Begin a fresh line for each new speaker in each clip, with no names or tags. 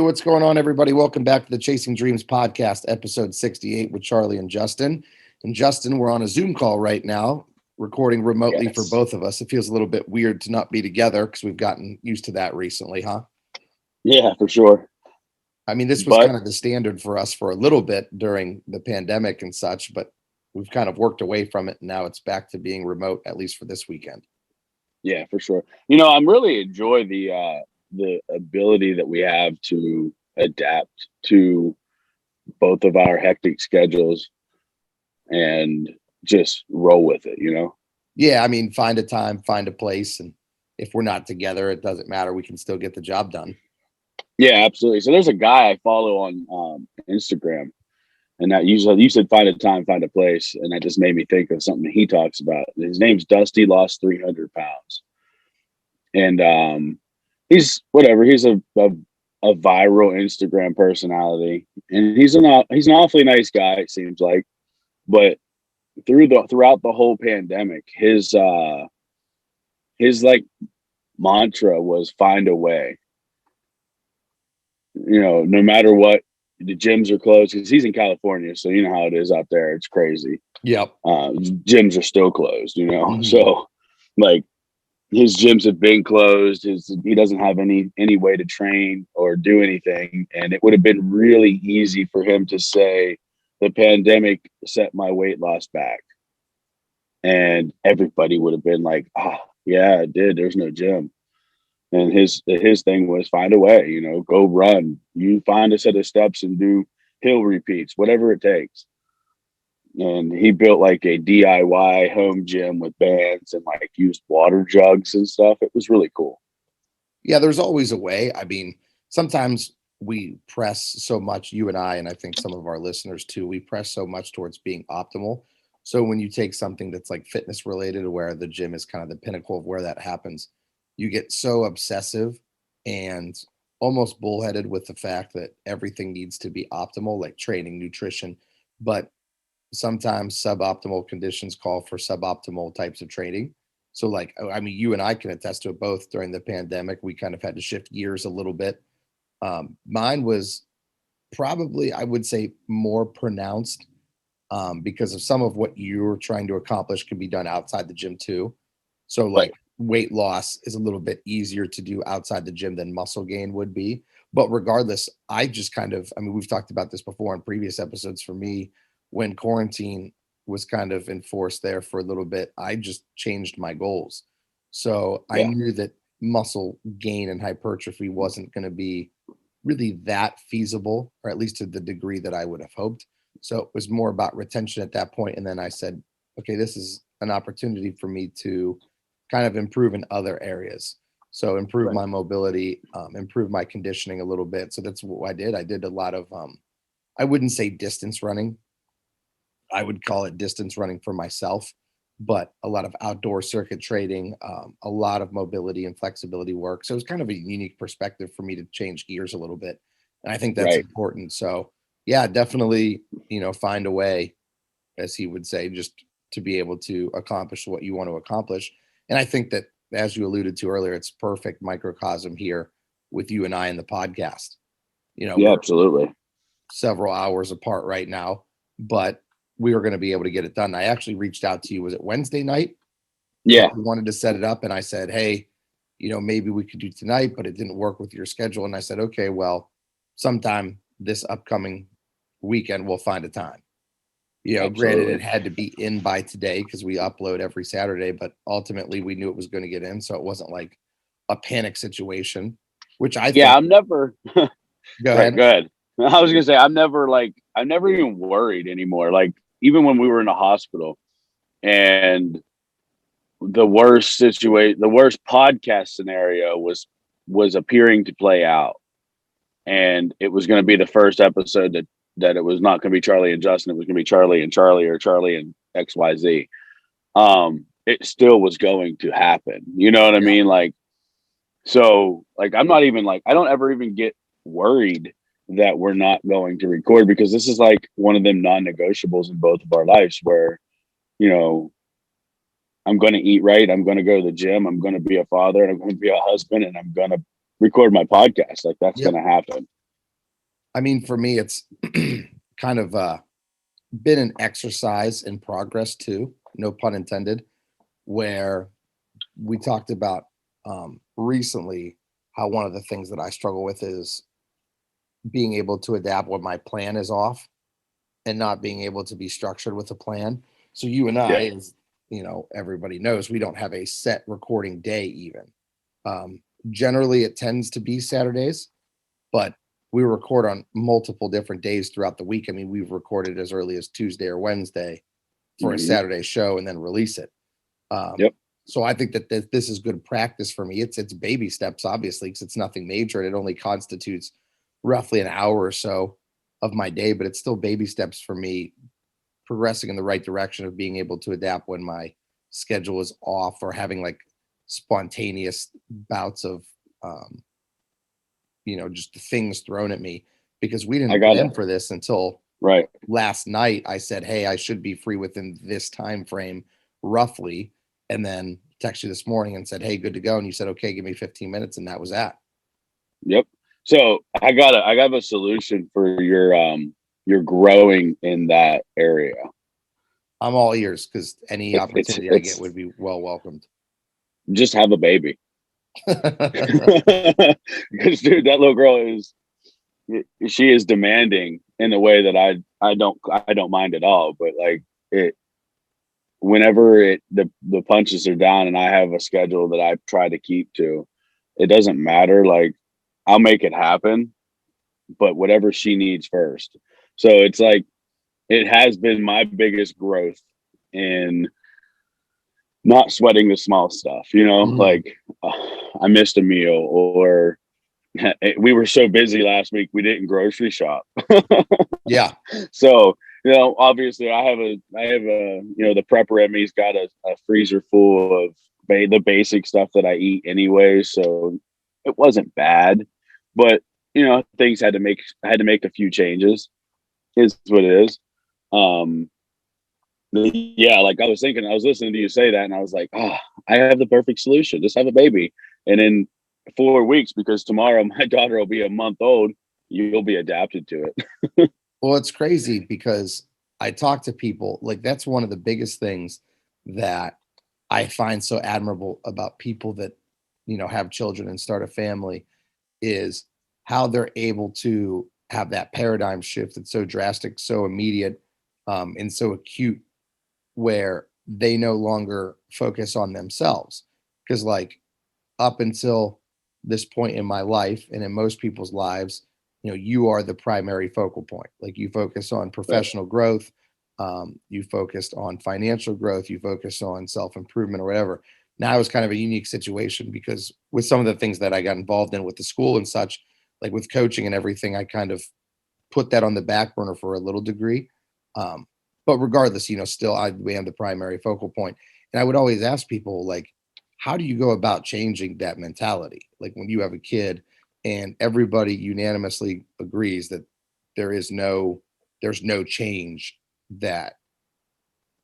what's going on, everybody? Welcome back to the Chasing Dreams podcast, episode 68 with Charlie and Justin. And Justin, we're on a Zoom call right now, recording remotely for both of us. It feels a little bit weird to not be together because we've gotten used to that recently, huh?
Yeah, for sure.
I mean, this was kind of the standard for us for a little bit during the pandemic and such, but we've kind of worked away from it. And now it's back to being remote, at least for this weekend.
Yeah, for sure. You know, I'm really enjoy the ability that we have to adapt to both of our hectic schedules and just roll with it, you know?
Yeah, I mean, find a time, find a place, and if we're not together, it doesn't matter. We can still get the job done.
Yeah, absolutely. So there's a guy I follow on Instagram, and that you said find a time, find a place, and that just made me think of something he talks about. His name's Dusty, lost 300 pounds, and he's whatever. He's a viral Instagram personality, and he's an awfully nice guy. It seems like, but throughout the whole pandemic, his like mantra was find a way. You know, no matter what, the gyms are closed because he's in California, so you know how it is out there. It's crazy.
Yep.
Gyms are still closed. You know,
Mhm.
so like his gyms have been closed. He doesn't have any way to train or do anything, and it would have been really easy for him to say, "The pandemic set my weight loss back," and everybody would have been like, "Ah, yeah, it did. There's no gym." And his thing was find a way, you know, go run. You find a set of steps and do hill repeats, whatever it takes. And he built like a DIY home gym with bands and like used water jugs and stuff. It was really cool.
Yeah, there's always a way. I mean, sometimes we press so much, you and I think some of our listeners too, we press so much towards being optimal. So when you take something that's like fitness related, where the gym is kind of the pinnacle of where that happens, you get so obsessive and almost bullheaded with the fact that everything needs to be optimal, like training, nutrition. But sometimes suboptimal conditions call for suboptimal types of training. So, like, I mean, you and I can attest to it both during the pandemic. We kind of had to shift gears a little bit. Mine was probably, I would say, more pronounced because of some of what you're trying to accomplish can be done outside the gym too. So, like,
Right.
weight loss is a little bit easier to do outside the gym than muscle gain would be. But regardless, I just kind of, I mean, we've talked about this before in previous episodes. For me, when quarantine was kind of enforced there for a little bit, I just changed my goals. So I
Yeah.
knew that muscle gain and hypertrophy wasn't going to be really that feasible, or at least to the degree that I would have hoped. So it was more about retention at that point. And then I said, okay, this is an opportunity for me to kind of improve in other areas. So improve
Right.
my mobility, improve my conditioning a little bit. So that's what I did. I did a lot of, I wouldn't say distance running. I would call it distance running for myself, but a lot of outdoor circuit trading, a lot of mobility and flexibility work. So it was kind of a unique perspective for me to change gears a little bit. And I think that's
Right.
important. So yeah, definitely, find a way, as he would say, just to be able to accomplish what you want to accomplish. And I think that, as you alluded to earlier, it's perfect microcosm here with you and I in the podcast.
Yeah,
We're
absolutely.
several hours apart right now, but we were going to be able to get it done. I actually reached out to you. Was it Wednesday night?
Yeah.
We wanted to set it up, and I said, hey, maybe we could do tonight, but it didn't work with your schedule. And I said, okay, well, sometime this upcoming weekend, we'll find a time. Granted, it
Absolutely.
had to be in by today because we upload every Saturday, but ultimately we knew it was going to get in. So it wasn't like a panic situation, which I
Yeah,
think,
I'm never
go
right,
ahead.
go ahead. I was gonna say I'm never even worried anymore. Like even when we were in the hospital and the worst podcast scenario was appearing to play out. And it was gonna be the first episode that it was not gonna be Charlie and Justin, it was gonna be Charlie and Charlie or Charlie and XYZ. It still was going to happen. You know what I
Yeah.
mean? Like so like I'm not even like I don't ever even get worried that we're not going to record because this is like one of them non-negotiables in both of our lives where, you know, I'm going to eat right. I'm going to go to the gym. I'm going to be a father and I'm going to be a husband and I'm going to record my podcast. Like that's going
Yep.
to happen.
I mean, for me, it's kind of been an exercise in progress too, no pun intended, where we talked about recently how one of the things that I struggle with is being able to adapt when my plan is off and not being able to be structured with a plan. So you and
Yeah.
I, as everybody knows, we don't have a set recording day even. Generally, it tends to be Saturdays, but we record on multiple different days throughout the week. I mean, we've recorded as early as Tuesday or Wednesday for a
Hmm.
Saturday show and then release it. Um,
Yep.
so I think that this is good practice for me. It's baby steps, obviously, because it's nothing major and it only constitutes roughly an hour or so of my day, but it's still baby steps for me progressing in the right direction of being able to adapt when my schedule is off or having like spontaneous bouts of um, just the things thrown at me because we
I
didn't
got it.
plan for this until
Right.
last night. I said, "Hey, I should be free within this time frame roughly." And then text you this morning and said, "Hey, good to go." And you said, "Okay, give me 15 minutes." And that was that.
Yep. So I got a solution for your growing in that area.
I'm all ears because any
It's
opportunity I get
it's
would be well welcomed.
just have a baby. Because dude, that little girl is she is demanding in a way that I don't mind at all. But like it whenever the punches are down and I have a schedule that I try to keep to, it doesn't matter. Like I'll make it happen, but whatever she needs first. So it's like it has been my biggest growth in not sweating the small stuff,
Mhm.
like I missed a meal or we were so busy last week we didn't grocery shop.
Yeah.
So, obviously I have a the prepper at me's got a freezer full of the basic stuff that I eat anyway. So it wasn't bad, but things had to make a few changes is what it is. Um, yeah, like I was listening to you say that and I was like, I have the perfect solution. Just have a baby. And in 4 weeks, because tomorrow my daughter will be a month old, you'll be adapted to it.
Well, it's crazy because I talk to people like that's one of the biggest things that I find so admirable about people that, have children and start a family is how they're able to have that paradigm shift that's so drastic, so immediate, and so acute where they no longer focus on themselves. Because, like, up until this point in my life and in most people's lives, you are the primary focal point. Like, you focus on
Right.
professional growth, you focused on financial growth, you focus on self improvement or whatever. Now it's kind of a unique situation because with some of the things that I got involved in with the school and such, like with coaching and everything, I kind of put that on the back burner for a little degree. Um, but regardless, still I am the primary focal point. And I would always ask people like, how do you go about changing that mentality? Like when you have a kid and everybody unanimously agrees that there is no there's no change that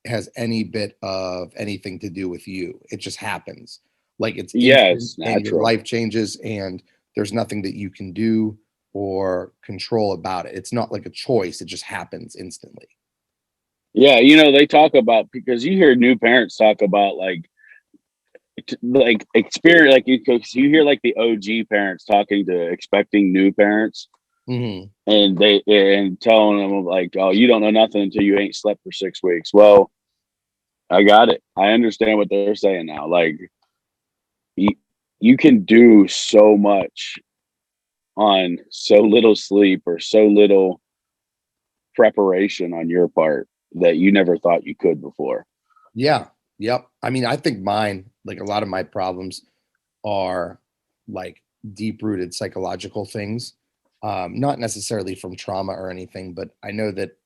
has any bit of anything to do with you. It just happens. Like it's
Yeah,
instant
it's
and your
natural.
life changes and there's nothing that you can do or control about it. It's not like a choice. It just happens instantly.
Yeah, they talk about because you hear new parents talk about like experience, like you hear like the OG parents talking to expecting new parents,
Hmm.
and and telling them like, oh, you don't know nothing until you ain't slept for 6 weeks. Well, I got it. I understand what they're saying now. Like you, you can do so much on so little sleep or so little preparation on your part that you never thought you could before.
Yeah. Yep. I mean, I think mine, like a lot of my problems are like deep rooted psychological things. Not necessarily from trauma or anything, but I know that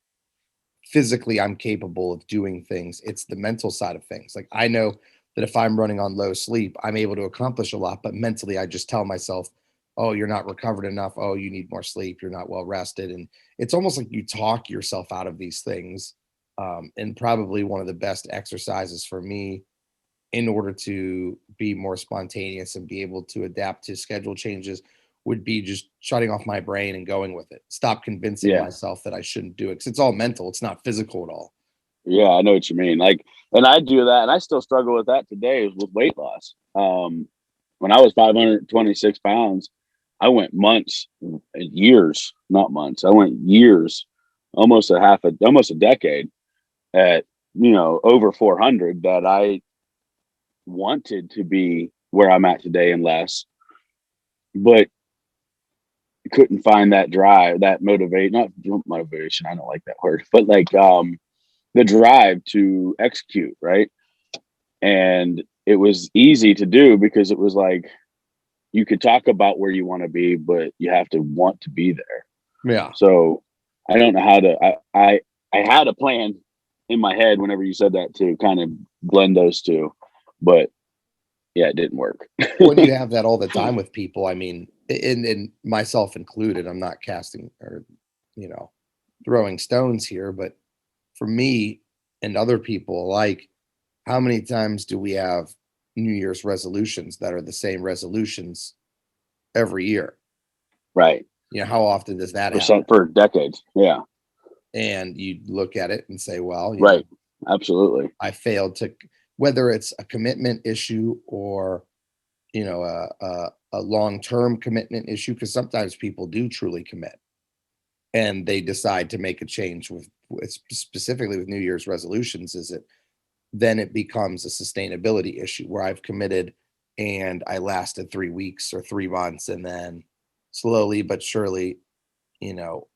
physically I'm capable of doing things. It's the mental side of things. Like I know that if I'm running on low sleep, I'm able to accomplish a lot, but mentally I just tell myself, "Oh, you're not recovered enough. Oh, you need more sleep. You're not well rested." And it's almost like you talk yourself out of these things. And probably one of the best exercises for me in order to be more spontaneous and be able to adapt to schedule changes would be just shutting off my brain and going with it. Stop convincing
Yeah.
myself that I shouldn't do it, because it's all mental. It's not physical at all.
Yeah, I know what you mean. Like, and I do that, and I still struggle with that today with weight loss. When I was 526 pounds, I went months, years, not months. I went years, almost almost a decade at, over 400, that I wanted to be where I'm at today and less, but couldn't find that drive, that motivate, not motivation. I don't like that word, but like, the drive to execute, right? And it was easy to do because it was like you could talk about where you want to be, but you have to want to be there.
Yeah.
So I don't know how to. I had a plan in my head whenever you said that to kind of blend those two, but yeah, it didn't work.
When you have that all the time with people, I mean, and myself included, I'm not casting or, you know, throwing stones here, but for me and other people alike, how many times do we have New Year's resolutions that are the same resolutions every year?
Right.
You know, how often does that
For
happen?
for decades. Yeah.
And you look at it and say, well, you
Right.
know,
Absolutely.
I failed to, whether it's a commitment issue or, you know, a long-term commitment issue, because sometimes people do truly commit and they decide to make a change with specifically with New Year's resolutions, is it then it becomes a sustainability issue where I've committed and I lasted 3 weeks or 3 months, and then slowly but surely, you know,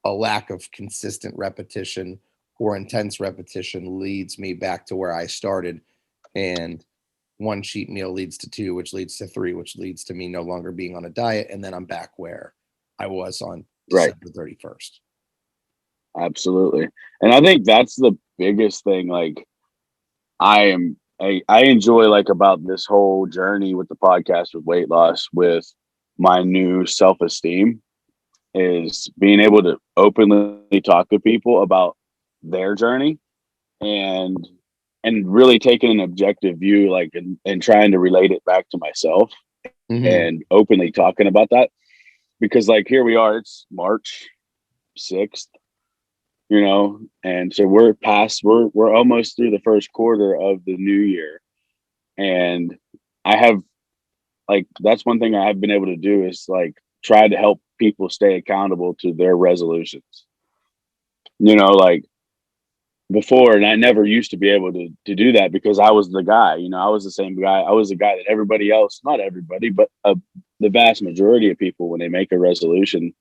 a lack of consistent repetition or intense repetition leads me back to where I started. And one cheat meal leads to two, which leads to three, which leads to me no longer being on a diet. And then I'm back where I was on
Right.
December 31st.
Absolutely. And I think that's the biggest thing. Like, I enjoy like about this whole journey with the podcast with weight loss, with my new self-esteem, is being able to openly talk to people about their journey, and really taking an objective view, like, and trying to relate it back to myself
Mm-hmm.
and openly talking about that. Because like here we are, it's March 6th, and so we're almost through the first quarter of the new year. And I have, like, that's one thing I have been able to do is like try to help people stay accountable to their resolutions. Like before, and I never used to be able to do that because I was the guy. I was the same guy. I was the guy that everybody else, not everybody, but the vast majority of people, when they make a resolution,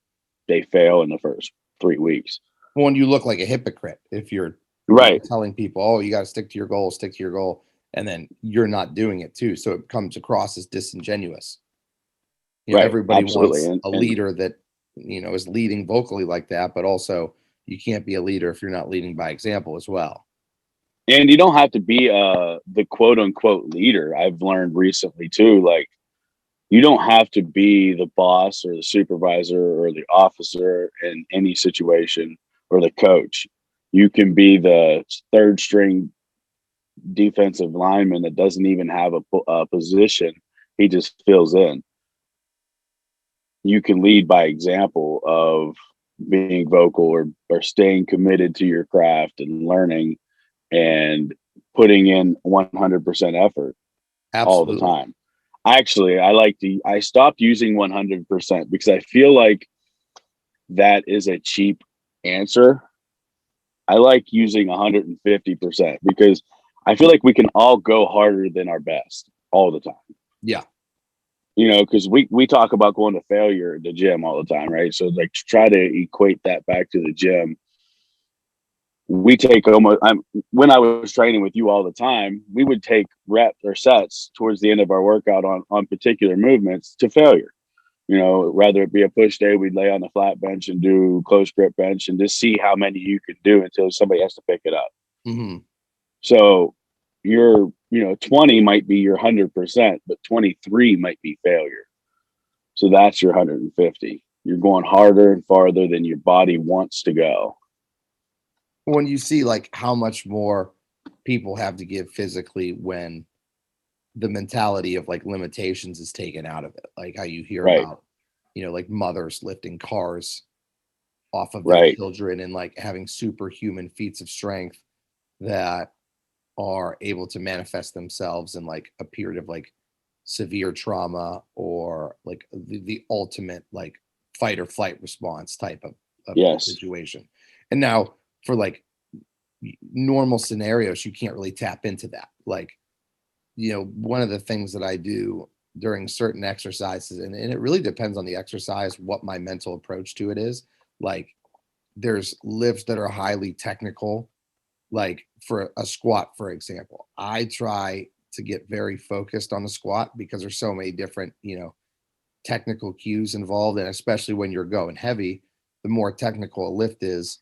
they fail in the first 3 weeks.
Well, and you look like a hypocrite if you're,
Right.
telling people, oh, you got to stick to your goal, stick to your goal, and then you're not doing it too. So it comes across as disingenuous. You know,
Right.
everybody
Absolutely.
wants a
And
leader that, is leading vocally like that, but also you can't be a leader if you're not leading by example as well.
and you don't have to be the quote unquote leader. I've learned recently too, like, you don't have to be the boss or the supervisor or the officer in any situation, or the coach. You can be the third string defensive lineman that doesn't even have a position. He just fills in. You can lead by example of being vocal, or staying committed to your craft and learning and putting in 100% effort all the
Absolutely.
time. Actually, I stopped using 100% because I feel like that is a cheap answer. I like using 150% because I feel like we can all go harder than our best all the time.
Yeah.
Because we talk about going to failure at the gym all the time, right? So like to try to equate that back to the gym, we take almost when I was training with you all the time, we would take reps or sets towards the end of our workout on particular movements to failure. Rather it be a push day, we'd lay on the flat bench and do close grip bench and just see how many you could do until somebody has to pick it up.
Mm-hmm.
So your 20 might be your 100%, but 23 might be failure. So that's your 150. You're going harder and farther than your body wants to go.
When you see like how much more people have to give physically when the mentality of like limitations is taken out of it, like how you hear
Right.
about like mothers lifting cars off of their
Right.
children and like having superhuman feats of strength that are able to manifest themselves in like a period of like severe trauma or like the ultimate like fight or flight response type of
Yes.
situation. And now for like normal scenarios, you can't really tap into that. Like, one of the things that I do during certain exercises, and it really depends on the exercise, what my mental approach to it is. Like, there's lifts that are highly technical, like for a squat, for example. I try to get very focused on the squat because there's so many different, technical cues involved. And especially when you're going heavy, the more technical a lift is,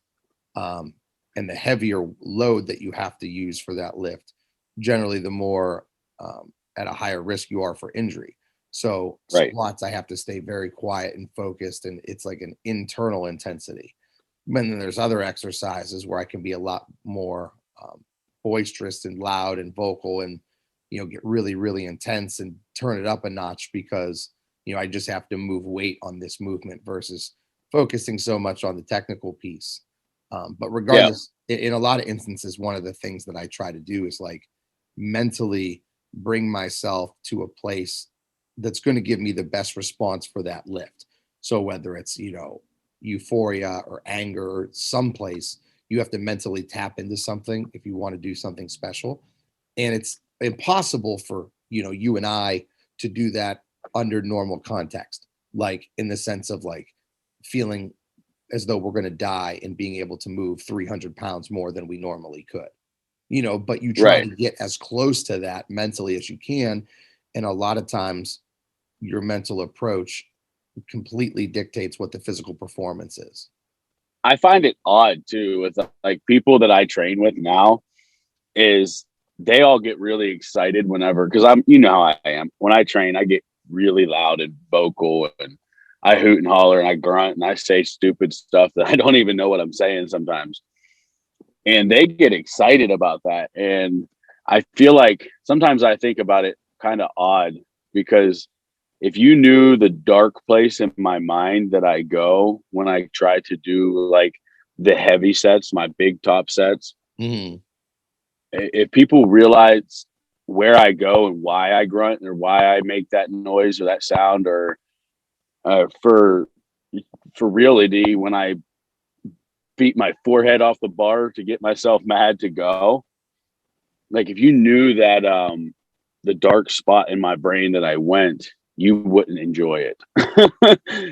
um, and the heavier load that you have to use for that lift, generally the more at a higher risk you are for injury. So
Right.
squats, I have to stay very quiet and focused, and it's like an internal intensity. And then there's other exercises where I can be a lot more boisterous and loud and vocal, and get really really intense and turn it up a notch because I just have to move weight on this movement versus focusing so much on the technical piece. But
Yeah.
regardless, in a lot of instances, one of the things that I try to do is like mentally bring myself to a place that's going to give me the best response for that lift. So whether it's, euphoria or anger, or someplace, you have to mentally tap into something if you want to do something special. And it's impossible for, you and I to do that under normal context, like in the sense of like feeling as though we're going to die and being able to move 300 pounds more than we normally could, but you try
Right.
to get as close to that mentally as you can. And a lot of times your mental approach completely dictates what the physical performance is.
I find it odd too with like people that I train with now is they all get really excited whenever, because how I am when I train. I get really loud and vocal, and I hoot and holler and I grunt and I say stupid stuff that I don't even know what I'm saying sometimes. And they get excited about that. And I feel like sometimes I think about it kind of odd, because if you knew the dark place in my mind that I go when I try to do like the heavy sets, my big top sets,
Mm-hmm.
if people realize where I go and why I grunt or why I make that noise or that sound, or for reality, when I beat my forehead off the bar to get myself mad to go, like if you knew that the dark spot in my brain that I went, you wouldn't enjoy it.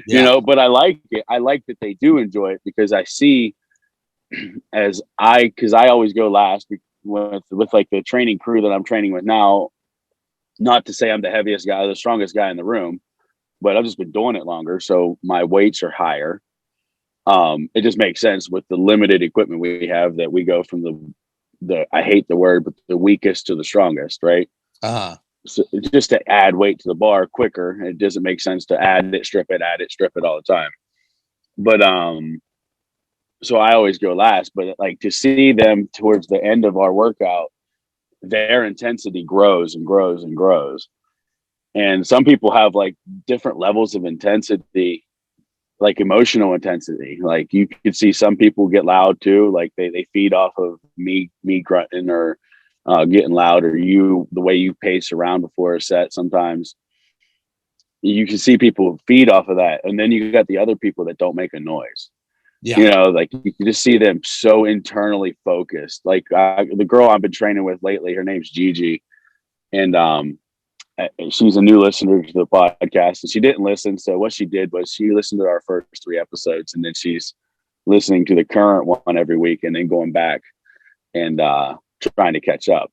Yeah.
But I like it. I like that they do enjoy it, because I see, because I always go last with like the training crew that I'm training with now. Not to say I'm the heaviest guy, the strongest guy in the room, but I've just been doing it longer, so my weights are higher. It just makes sense with the limited equipment we have that we go from the I hate the word, but the weakest to the strongest, right?
Uh-huh.
So just to add weight to the bar quicker, it doesn't make sense to add it, strip it all the time. But so I always go last, but like to see them towards the end of our workout, their intensity grows and grows and grows. And some people have like different levels of intensity, like emotional intensity. Like you could see some people get loud too, like they feed off of me grunting or getting loud, or the way you pace around before a set. Sometimes you can see people feed off of that, and then you got the other people that don't make a noise.
Yeah.
Like you can just see them so internally focused. Like the girl I've been training with lately, her name's Gigi, and she's a new listener to the podcast, and she didn't listen. So what she did was she listened to our first 3 episodes, and then she's listening to the current one every week, and then going back and trying to catch up.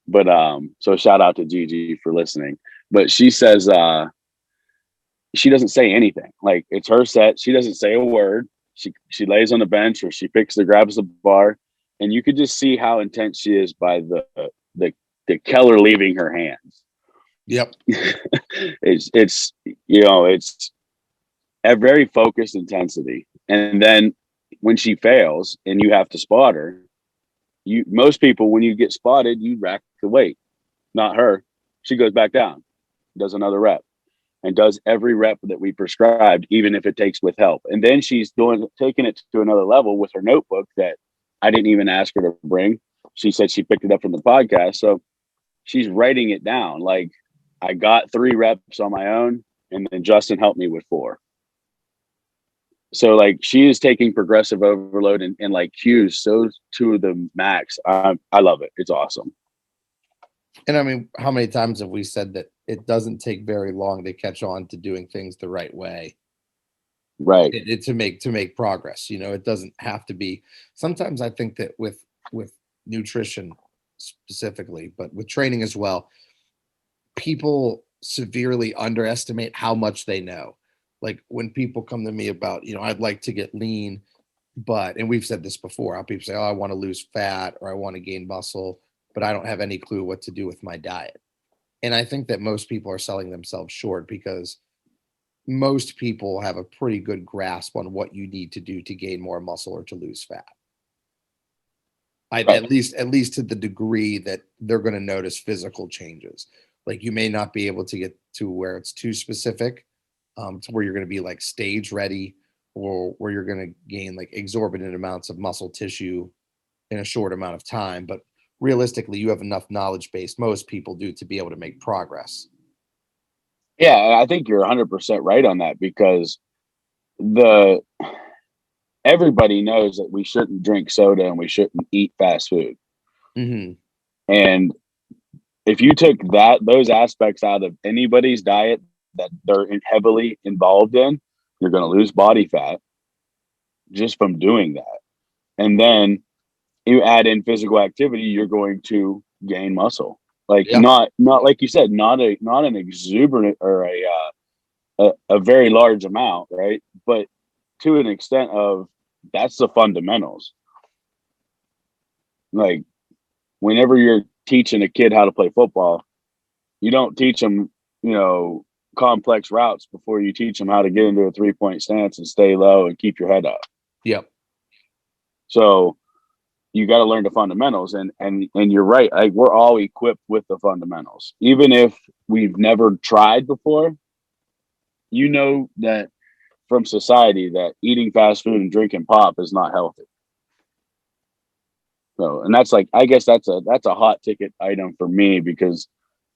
But so shout out to Gigi for listening. But she says she doesn't say anything. Like it's her set. She doesn't say a word. She lays on the bench, or she grabs the bar, and you could just see how intense she is by the the Keller leaving her hands.
Yep.
It's it's a very focused intensity. And then when she fails and you have to spot her, most people, when you get spotted, you rack the weight. Not her. She goes back down, does another rep. and does every rep that we prescribed, even if it takes with help. And then she's taking it to another level with her notebook that I didn't even ask her to bring. She said she picked it up from the podcast. So she's writing it down. Like, I got 3 reps on my own, and then Justin helped me with 4. So like, she is taking progressive overload and like cues so to the max. I love it. It's awesome.
And I mean, how many times have we said that it doesn't take very long to catch on to doing things the right way?
Right.
To make progress. You know, it doesn't have to be. Sometimes I think that with nutrition specifically, but with training as well, people severely underestimate how much they know. Like when people come to me about, you know, I'd like to get lean, but, and we've said this before, how people say, oh, I want to lose fat or I want to gain muscle, but I don't have any clue what to do with my diet. And I think that most people are selling themselves short because most people have a pretty good grasp on what you need to do to gain more muscle or to lose fat.
Right.
At least to the degree that they're going to notice physical changes. Like you may not be able to get to where it's too specific, to where you're going to be like stage ready, or where you're going to gain like exorbitant amounts of muscle tissue in a short amount of time. But realistically, you have enough knowledge base, most people do, to be able to make progress.
Yeah, I think you're 100% right on that, because the everybody knows that we shouldn't drink soda and we shouldn't eat fast food.
Mm-hmm.
And if you took those aspects out of anybody's diet that they're heavily involved in, you're going to lose body fat just from doing that. And then you add in physical activity, you're going to gain muscle. Like,
Yeah.
not like you said, not an exuberant or a very large amount, right? But to an extent of, that's the fundamentals. Like, whenever you're teaching a kid how to play football, you don't teach them, complex routes before you teach them how to get into a 3-point stance and stay low and keep your head up.
Yep.
So you got to learn the fundamentals, and you're right. Like, we're all equipped with the fundamentals, even if we've never tried before. You know that from society that eating fast food and drinking pop is not healthy. So, and that's like, I guess that's a hot ticket item for me, because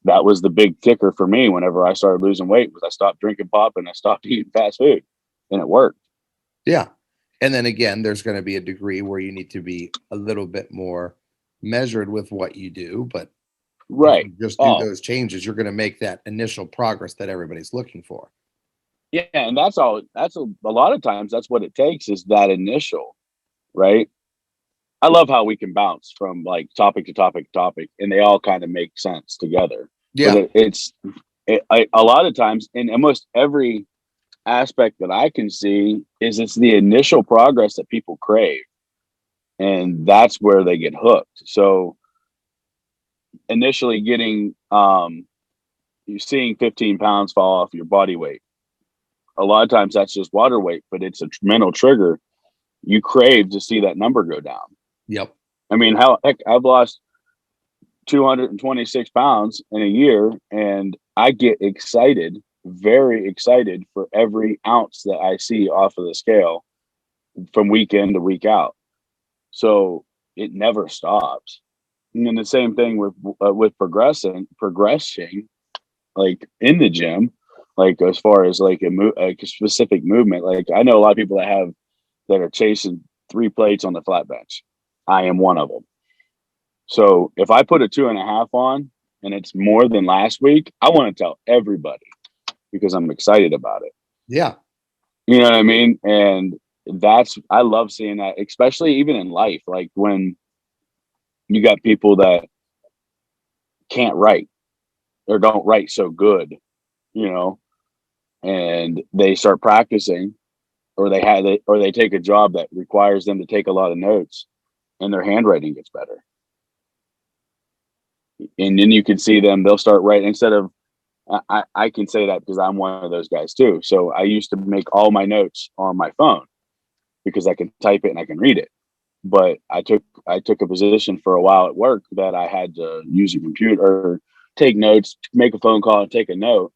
that was the big kicker for me whenever I started losing weight, was I stopped drinking pop and I stopped eating fast food, and it worked.
Yeah. And then again, there's going to be a degree where you need to be a little bit more measured with what you do. But if
Right.
you just do
Oh,
those changes, you're going to make that initial progress that everybody's looking for.
yeah. And that's all. That's a lot of times that's what it takes, is that initial, right? I love how we can bounce from like topic to topic to topic, and they all kind of make sense together. But
Yeah.
a lot of times, in almost every aspect that I can see, is it's the initial progress that people crave, and that's where they get hooked. So initially getting, you seeing 15 pounds fall off your body weight, a lot of times that's just water weight, but it's a mental trigger. You crave to see that number go down.
Yep.
I mean, heck, I've lost 226 pounds in a year, and I get excited, very excited, for every ounce that I see off of the scale from week in to week out. So it never stops. And then the same thing with progressing, like in the gym, like as far as like a specific movement. Like, I know a lot of people that are chasing 3 plates on the flat bench. I am one of them. So if I put a 2.5 on and it's more than last week, I want to tell everybody, because I'm excited about it.
Yeah.
You know what I mean? And I love seeing that, especially even in life. Like when you got people that can't write or don't write so good, and they start practicing, or they take a job that requires them to take a lot of notes, and their handwriting gets better. And then you can see them, they'll start writing instead of, I can say that because I'm one of those guys too. So I used to make all my notes on my phone because I can type it and I can read it. But I took a position for a while at work that I had to use a computer or take notes, make a phone call and take a note.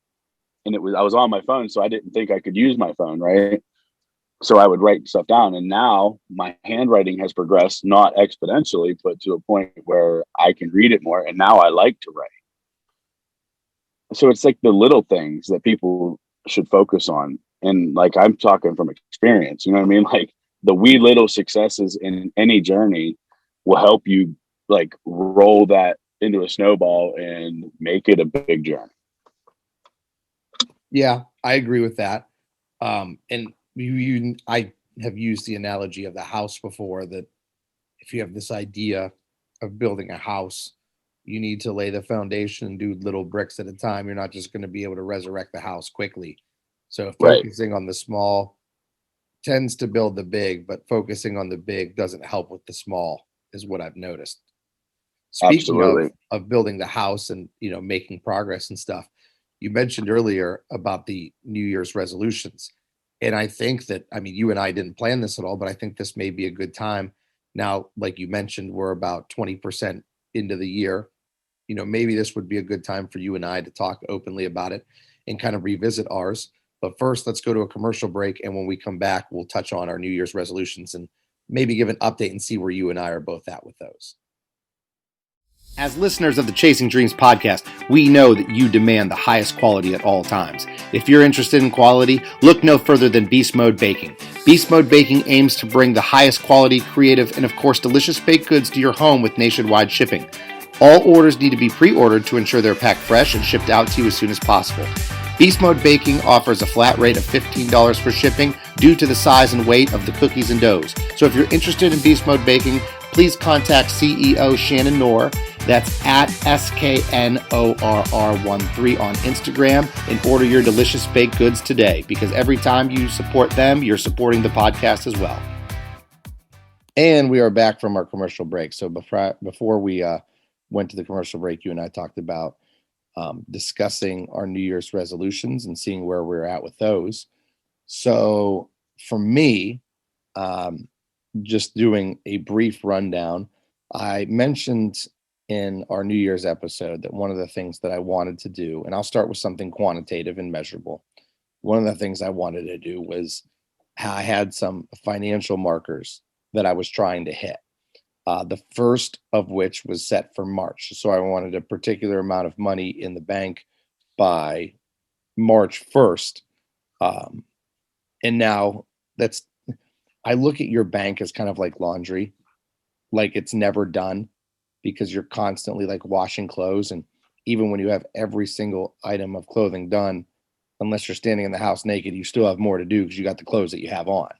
and I was on my phone, so I didn't think I could use my phone, right? So I would write stuff down, and now my handwriting has progressed, not exponentially, but to a point where I can read it more, and now I like to write. So it's like the little things that people should focus on, and like I'm talking from experience, you know what I mean? Like the wee little successes in any journey will help you like roll that into a snowball and make it a big journey.
Yeah, I agree with that. And I have used the analogy of the house before, that if you have this idea of building a house, you need to lay the foundation and do little bricks at a time. You're not just going to be able to resurrect the house quickly. So
Right.
focusing on the small tends to build the big, but focusing on the big doesn't help with the small, is what I've noticed. Speaking
Absolutely.
of building the house and making progress and stuff, you mentioned earlier about the New Year's resolutions. And I think that, I mean, you and I didn't plan this at all, but I think this may be a good time. Now, like you mentioned, we're about 20% into the year. Maybe this would be a good time for you and I to talk openly about it and kind of revisit ours. But first, let's go to a commercial break. And when we come back, we'll touch on our New Year's resolutions and maybe give an update and see where you and I are both at with those. As listeners of the Chasing Dreams podcast, we know that you demand the highest quality at all times. If you're interested in quality, look no further than Beast Mode Baking. Beast Mode Baking aims to bring the highest quality, creative, and of course delicious baked goods to your home with nationwide shipping. All orders need to be pre-ordered to ensure they're packed fresh and shipped out to you as soon as possible. Beast Mode Baking offers a flat rate of $15 for shipping due to the size and weight of the cookies and doughs. So if you're interested in Beast Mode Baking, please contact CEO Shannon Knorr. That's at SKNORR13 on Instagram, and order your delicious baked goods today, because every time you support them, you're supporting the podcast as well. And we are back from our commercial break. So before we went to the commercial break, you and I talked about discussing our New Year's resolutions and seeing where we're at with those. So for me, just doing a brief rundown, I mentioned in our New Year's episode that one of the things that I wanted to do, and I'll start with something quantitative and measurable. One of the things I wanted to do was, I had some financial markers that I was trying to hit. The first of which was set for March. So I wanted a particular amount of money in the bank by March 1st. And now I look at your bank as kind of like laundry, like it's never done, because you're constantly like washing clothes. And even when you have every single item of clothing done, unless you're standing in the house naked, you still have more to do because you got the clothes that you have on.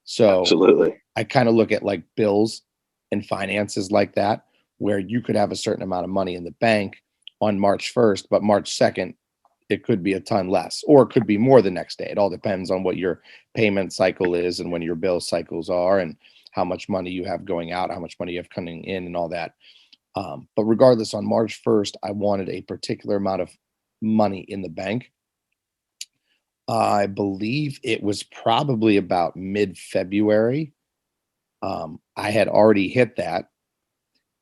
So
Absolutely.
I kind of look at like bills and finances like that, where you could have a certain amount of money in the bank on March 1st, but March 2nd, it could be a ton less, or it could be more the next day. It all depends on what your payment cycle is and when your bill cycles are and how much money you have going out, how much money you have coming in and all that. But regardless, on March 1st, I wanted a particular amount of money in the bank. I believe it was probably about mid-February. I had already hit that.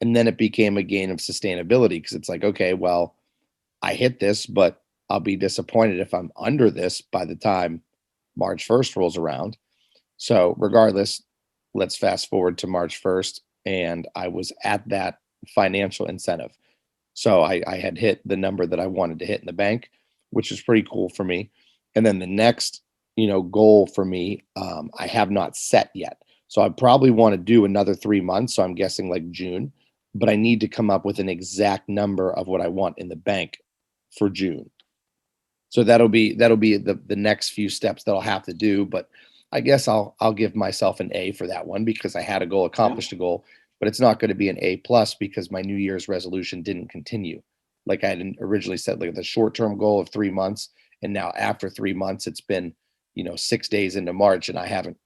And then it became a gain of sustainability, because it's like, okay, well, I hit this, but I'll be disappointed if I'm under this by the time March 1st rolls around. So regardless, let's fast forward to March 1st, and I was at that financial incentive. So I had hit the number that I wanted to hit in the bank, which is pretty cool for me. And then the next, goal for me, I have not set yet. So I probably want to do another 3 months. So I'm guessing like June, but I need to come up with an exact number of what I want in the bank for June. So that'll be the next few steps that I'll have to do. But I guess I'll give myself an A for that one, because I had a goal, accomplished a goal, but it's not going to be an A plus because my New Year's resolution didn't continue. Like I had originally set like the short-term goal of 3 months. And now after 3 months, it's been, 6 days into March, and I haven't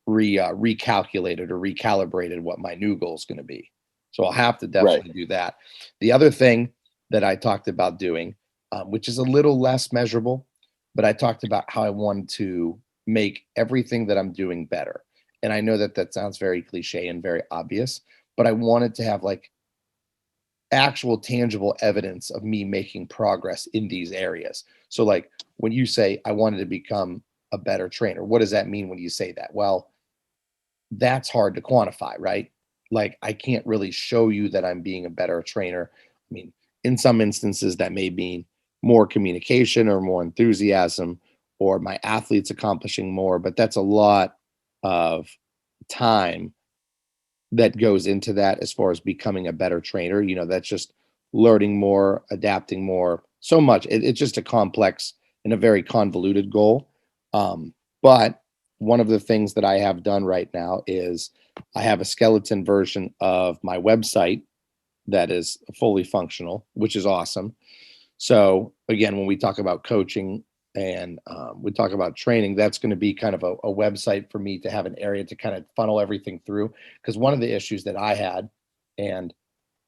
recalculated or recalibrated what my new goal is going to be. So I'll have to
Right.
definitely do that. The other thing that I talked about doing, which is a little less measurable, but I talked about how I wanted to make everything that I'm doing better. And I know that that sounds very cliche and very obvious, but I wanted to have like actual tangible evidence of me making progress in these areas. So like when you say I wanted to become a better trainer, what does that mean when you say that? Well, that's hard to quantify, right? Like I can't really show you that I'm being a better trainer. I mean, in some instances that may mean more communication or more enthusiasm or my athletes accomplishing more, but that's a lot of time that goes into that as far as becoming a better trainer. That's just learning more, adapting more, so much. It's just a complex and a very convoluted goal. But one of the things that I have done right now is I have a skeleton version of my website that is fully functional, which is awesome. So again, when we talk about coaching and we talk about training, that's going to be kind of a website for me to have an area to kind of funnel everything through. Because one of the issues that I had, and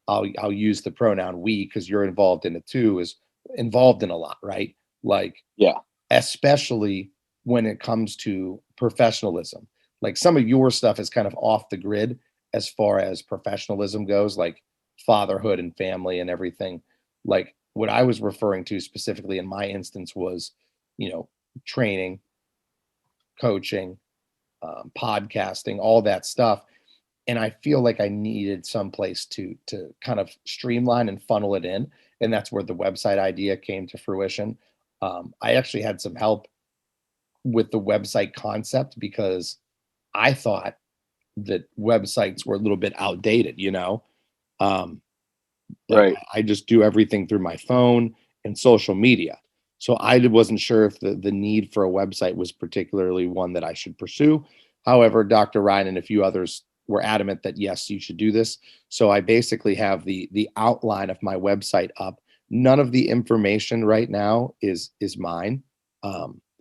I'll use the pronoun we because you're involved in it too, is involved in a lot, right? Like
Yeah.
especially when it comes to professionalism. Like some of your stuff is kind of off the grid as far as professionalism goes, like fatherhood and family and everything. Like what I was referring to specifically in my instance was, you know, training, coaching, podcasting, all that stuff. And I feel like I needed some place to kind of streamline and funnel it in, and that's where the website idea came to fruition. I actually had some help with the website concept because I thought that websites were a little bit outdated. Um, like
Right.
I just do everything through my phone and social media. So I wasn't sure if the need for a website was particularly one that I should pursue. However, Dr. Ryan and a few others were adamant that yes, you should do this. So I basically have the outline of my website up. None of the information right now is mine.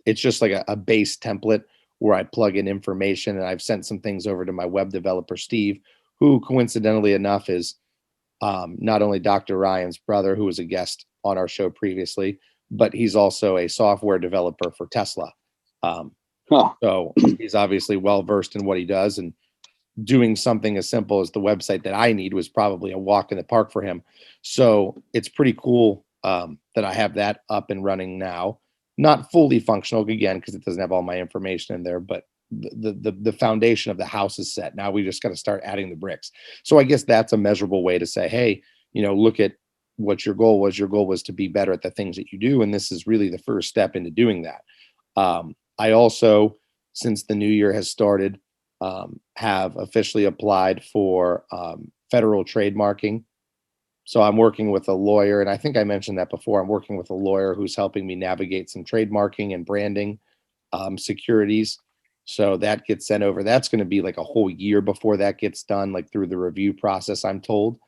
It's just like a base template where I plug in information, and I've sent some things over to my web developer Steve, who coincidentally enough is not only Dr. Ryan's brother, who was a guest on our show previously, but he's also a software developer for Tesla. Um,
Huh.
so he's obviously well versed in what he does, and doing something as simple as the website that I need was probably a walk in the park for him. So it's pretty cool that I have that up and running now. Not fully functional again because it doesn't have all my information in there, but the foundation of the house is set. Now we just got to start adding the bricks. So I guess that's a measurable way to say, hey, look at what your goal was. Your goal was to be better at the things that you do, and this is really the first step into doing that. I also, since the new year has started, have officially applied for federal trademarking. So I'm working with a lawyer, and I think I mentioned that before. I'm working with a lawyer who's helping me navigate some trademarking and branding securities. So that gets sent over. That's going to be like a whole year before that gets done, like through the review process, I'm told.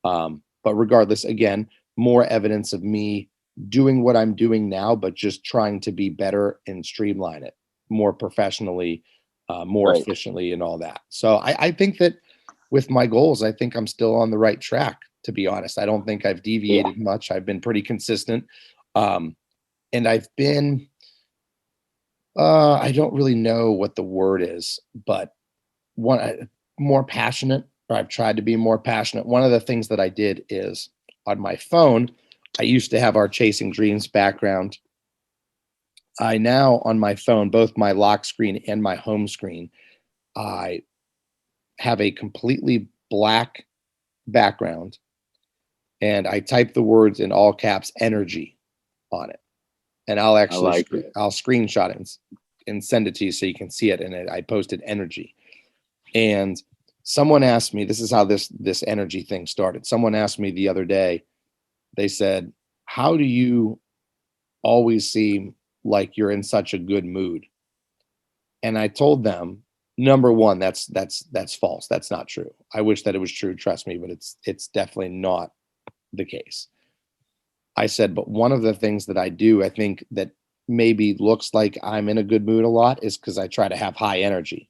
But regardless, again, more evidence of me doing what I'm doing now, but just trying to be better and streamline it more professionally, more
Right.
efficiently, and all that. So I think that with my goals, I think I'm still on the right track, to be honest. I don't think I've
Yeah.
deviated much. I've been pretty consistent. Um, and I've been, I don't really know what the word is, but more passionate, or I've tried to be more passionate. One of the things that I did is on my phone, I used to have our Chasing Dreams background. I now on my phone, both my lock screen and my home screen, I have a completely black background, and I type the words in all caps energy on it. And I'll
I
actually
like it.
I'll screenshot it and send it to you so you can see it. And I posted energy. And someone asked me, this is how this energy thing started. Someone asked me the other day, they said, how do you always seem like you're in such a good mood? And I told them, number one, that's false. That's not true. I wish that it was true, trust me, but it's definitely not the case. I said, but one of the things that I do, I think that maybe looks like I'm in a good mood a lot is because I try to have high energy.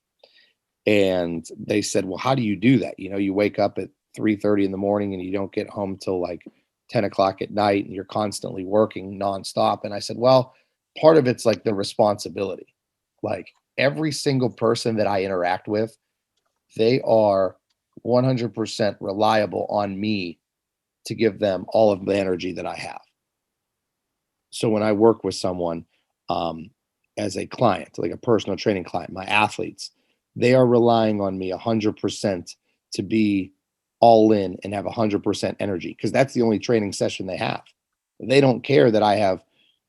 And they said, well, how do you do that? You wake up at 3:30 in the morning and you don't get home till like 10 o'clock at night and you're constantly working nonstop. And I said, well, part of it's like the responsibility. Like every single person that I interact with, they are 100% reliable on me to give them all of the energy that I have. So when I work with someone um, as a client, like a personal training client, my athletes, they are relying on me 100% to be all in and have 100% energy because that's the only training session they have. They don't care that I have,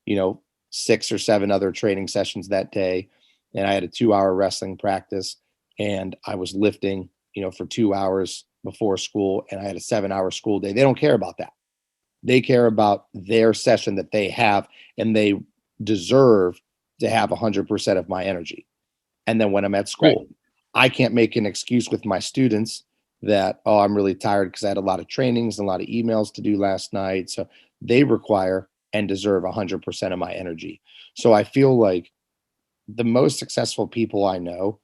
you know, 6 or 7 other training sessions that day. And I had a 2-hour wrestling practice and I was lifting, for 2 hours before school and I had a 7-hour school day. They don't care about that. They care about their session that they have, and they deserve to have 100% of my energy. And then when I'm at
Right.
school, I can't make an excuse with my students that, oh, I'm really tired because I had a lot of trainings and a lot of emails to do last night. So they require and deserve 100% of my energy. So I feel like the most successful people I know,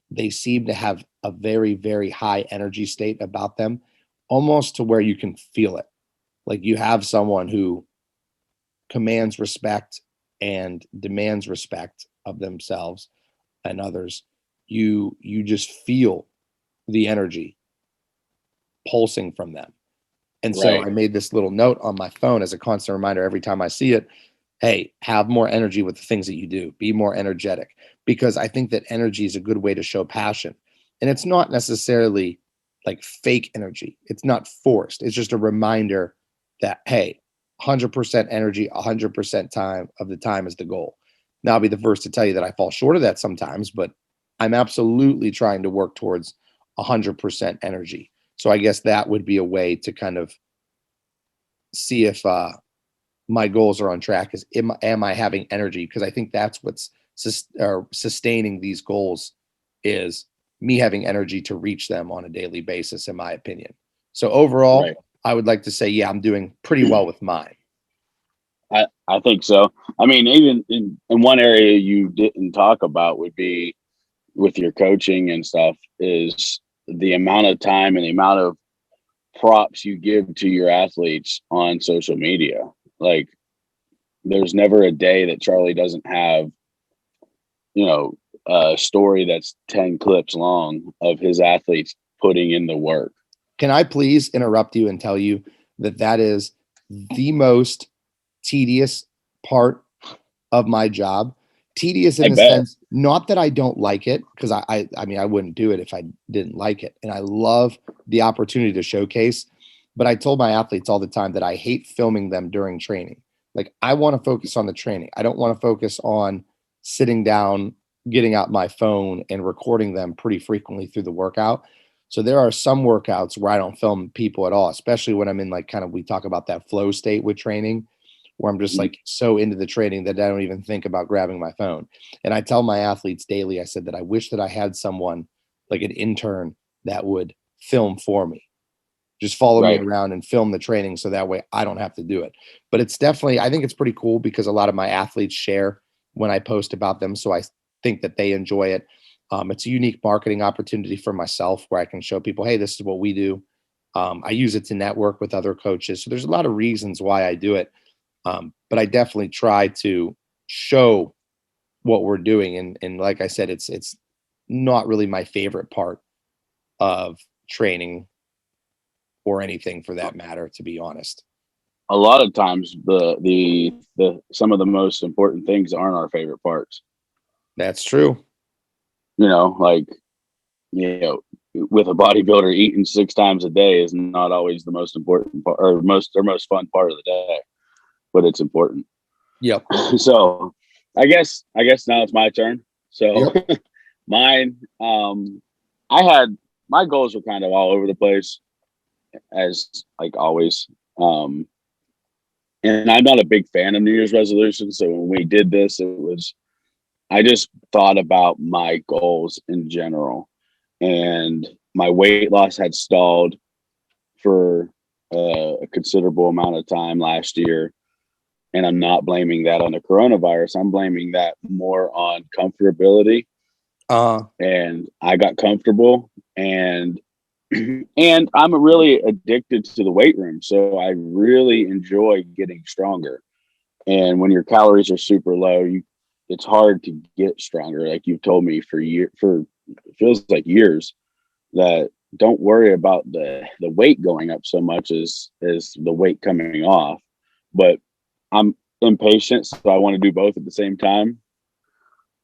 they seem to have a very, very high energy state about them, almost to where you can feel it. Like you have someone who commands respect and demands respect of themselves and others. You just feel the energy pulsing from them. And so
Right.
I made this little note on my phone as a constant reminder every time I see it. Hey, have more energy with the things that you do. Be more energetic, because I think that energy is a good way to show passion. And it's not necessarily like fake energy. It's not forced. It's just a reminder that, hey, 100% energy, 100% time of the time is the goal. Now, I'll be the first to tell you that I fall short of that sometimes, but I'm absolutely trying to work towards 100% energy. So I guess that would be a way to kind of see if my goals are on track. Is am I having energy? Because I think that's what's sustaining these goals is me having energy to reach them on a daily basis, in my opinion. So
Right.
overall, I would like to say, yeah, I'm doing pretty well with mine.
I think so. I mean, even in one area you didn't talk about would be with your coaching and stuff is the amount of time and the amount of props you give to your athletes on social media. Like there's never a day that Charlie doesn't have, you know, a story that's 10 clips long of his athletes putting in the work.
Can I please interrupt you and tell you that that is the most tedious part of my job? Tedious in
I
the
bet.
sense, not that I don't like it, because I mean, I wouldn't do it if I didn't like it. And I love the opportunity to showcase. But I told my athletes all the time that I hate filming them during training. Like, I want to focus on the training. I don't want to focus on sitting down, getting out my phone and recording them pretty frequently through the workout. So there are some workouts where I don't film people at all, especially when I'm in like kind of, we talk about that flow state with training where I'm just
Mhm.
like so into the training that I don't even think about grabbing my phone. And I tell my athletes daily, I said that I wish that I had someone like an intern that would film for me, just follow me
Right.
around and film the training so that way I don't have to do it. But it's definitely, I think it's pretty cool because a lot of my athletes share when I post about them. So I think that they enjoy it. It's a unique marketing opportunity for myself where I can show people, hey, this is what we do. I use it to network with other coaches. So there's a lot of reasons why I do it. But I definitely try to show what we're doing. And like I said, it's not really my favorite part of training or anything for that matter, to be honest.
A lot of times the some of the most important things aren't our favorite parts.
That's true.
You know, like, you know, with a bodybuilder eating 6 times a day is not always the most important part or most fun part of the day, but it's important.
Yep.
So I guess now it's my turn. So
Yep.
mine, I had my goals were kind of all over the place as like always. Um, and I'm not a big fan of New Year's resolutions. So when we did this, I just thought about my goals in general, and my weight loss had stalled for a considerable amount of time last year. And I'm not blaming that on the coronavirus. I'm blaming that more on comfortability.
Uh,
And I got comfortable, and and I'm really addicted to the weight room. So I really enjoy getting stronger. And when your calories are super low, it's hard to get stronger. Like you've told me for it feels like years that don't worry about the weight going up so much as the weight coming off. But I'm impatient, so I want to do both at the same time.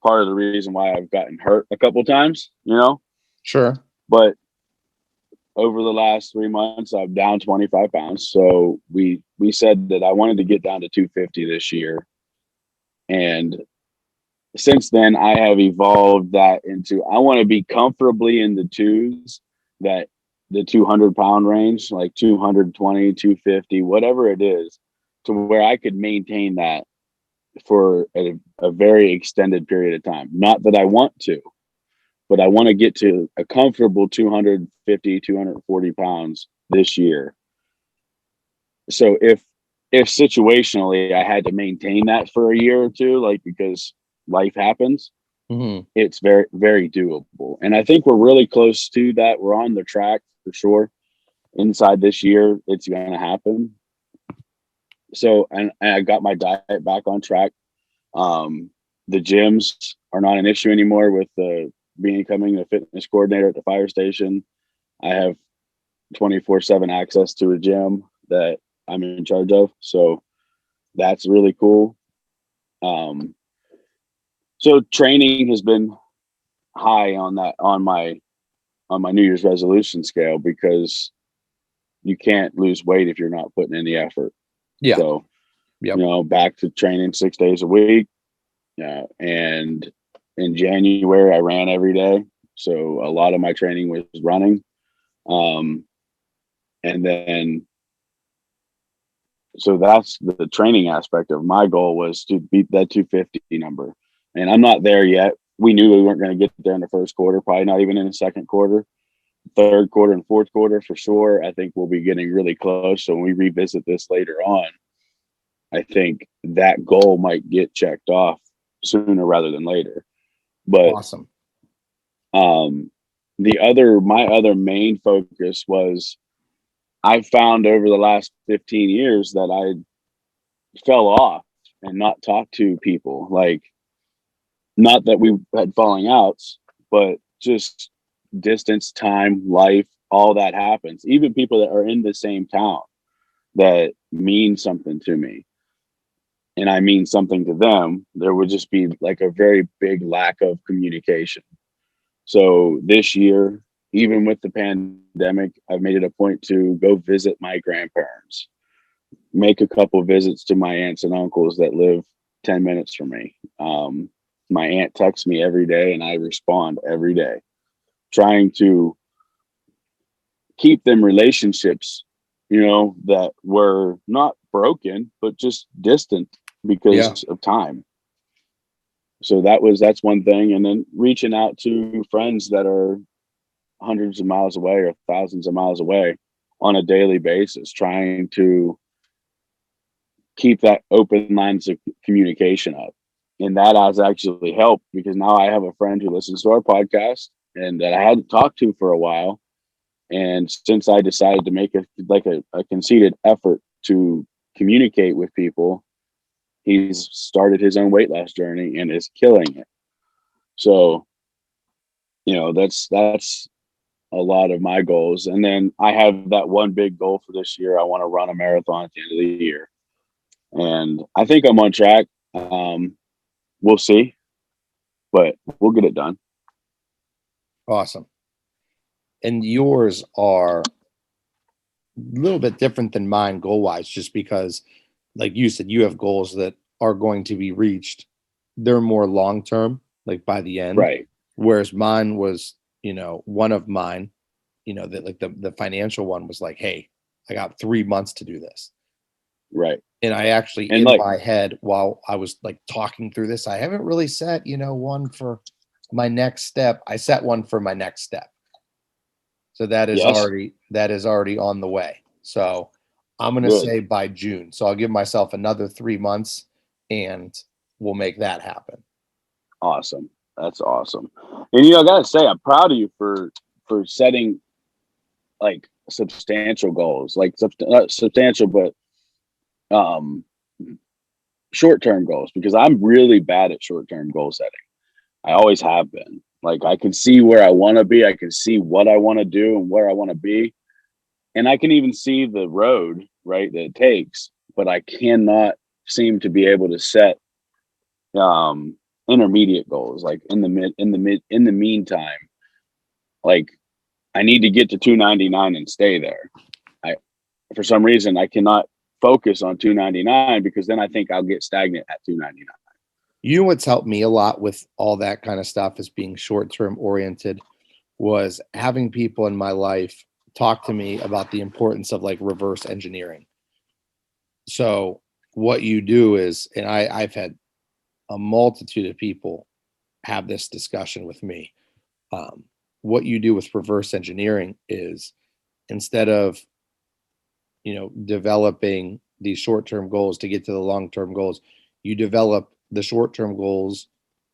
Part of the reason why I've gotten hurt a couple times,
Sure.
but over the last 3 months, I'm down 25 pounds. So we said that I wanted to get down to 250 this year. And since then, I have evolved that into I want to be comfortably in the twos, that the 200-pound range, like 220, 250, whatever it is, to where I could maintain that for a very extended period of time. Not that I want to, but I want to get to a comfortable 250, 240 pounds this year. So if situationally I had to maintain that for a year or two, like because life happens, it's very, very doable. And I think we're really close to that. We're on the track for sure. Inside this year, it's going to happen. So, and I got my diet back on track. The gyms are not an issue anymore with becoming a fitness coordinator at the fire station. I have 24/7 access to a gym that I'm in charge of. So that's really cool. So training has been high on that, on my New Year's resolution scale, because you can't lose weight if you're not putting in the effort.
Yeah.
So,
Yep.
back to training 6 days a week. And in January, I ran every day. So a lot of my training was running. And then, so that's the training aspect of my goal, was to beat that 250 number. And I'm not there yet. We knew we weren't going to get there in the first quarter, probably not even in the second quarter. Third quarter and fourth quarter for sure. I think we'll be getting really close. So when we revisit this later on, I think that goal might get checked off sooner rather than later. But
awesome.
My other main focus was, I found over the last 15 years that I fell off and not talked to people. Like, not that we had falling outs, but just distance, time, life, all that happens. Even people that are in the same town that mean something to me, and I mean something to them, there would just be like a very big lack of communication. So this year, even with the pandemic, I've made it a point to go visit my grandparents, make a couple visits to my aunts and uncles that live 10 minutes from me. My aunt texts me every day and I respond every day, trying to keep them relationships, that were not broken, but just distant because of time. So that's one thing. And then reaching out to friends that are hundreds of miles away or thousands of miles away on a daily basis, trying to keep that open lines of communication up. And that has actually helped, because now I have a friend who listens to our podcast and that I hadn't talked to for a while. And since I decided to make a conceited effort to communicate with people, he's started his own weight loss journey and is killing it. So, that's a lot of my goals. And then I have that one big goal for this year. I want to run a marathon at the end of the year. And I think I'm on track. We'll see, but we'll get it done.
Awesome. And yours are a little bit different than mine goal wise, just because, like you said, you have goals that are going to be reached. They're more long term, like by the end.
Right.
Whereas mine was, one of mine, that like the financial one was like, hey, I got 3 months to do this.
Right.
And I actually, in my head, while I was like talking through this, I haven't really set, one for my next step. I set one for my next step. So that is already on the way. So I'm going to say by June. So I'll give myself another 3 months and we'll make that happen.
Awesome. That's awesome. And, I got to say, I'm proud of you for setting like substantial goals, like not substantial, but short-term goals, because I'm really bad at short-term goal setting. I always have been. Like I can see where I want to be. I can see what I want to do and where I want to be. And I can even see the road, right, that it takes, but I cannot seem to be able to set intermediate goals. Like in the meantime, like I need to get to 299 and stay there. I For some reason I cannot focus on 299 because then I think I'll get stagnant at 299.
You know what's helped me a lot with all that kind of stuff is being short-term oriented was having people in my life talk to me about the importance of like reverse engineering. So what you do is, and I've had a multitude of people have this discussion with me. Um, what you do with reverse engineering is instead of, developing these short-term goals to get to the long-term goals, you develop the short-term goals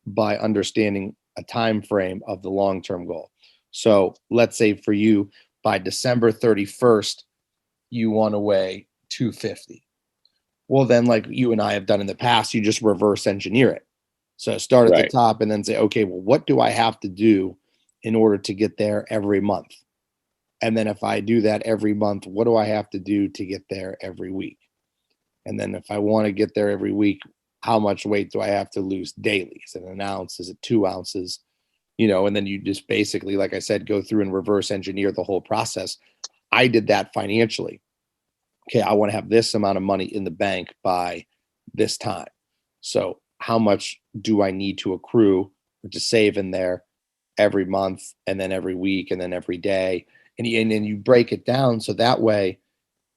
by understanding a time frame of the long-term goal. So let's say for you, by December 31st, you want to weigh 250. Well, then, like you and I have done in the past, you just reverse engineer it. So start at the
Right.
top and then say, okay, well, what do I have to do in order to get there every month? And then if I do that every month, what do I have to do to get there every week? And then if I want to get there every week, how much weight do I have to lose daily? Is it an ounce? Is it 2 ounces? And then you just basically, like I said, go through and reverse engineer the whole process. I did that financially. Okay, I want to have this amount of money in the bank by this time. So how much do I need to accrue or to save in there every month and then every week and then every day? And you break it down so that way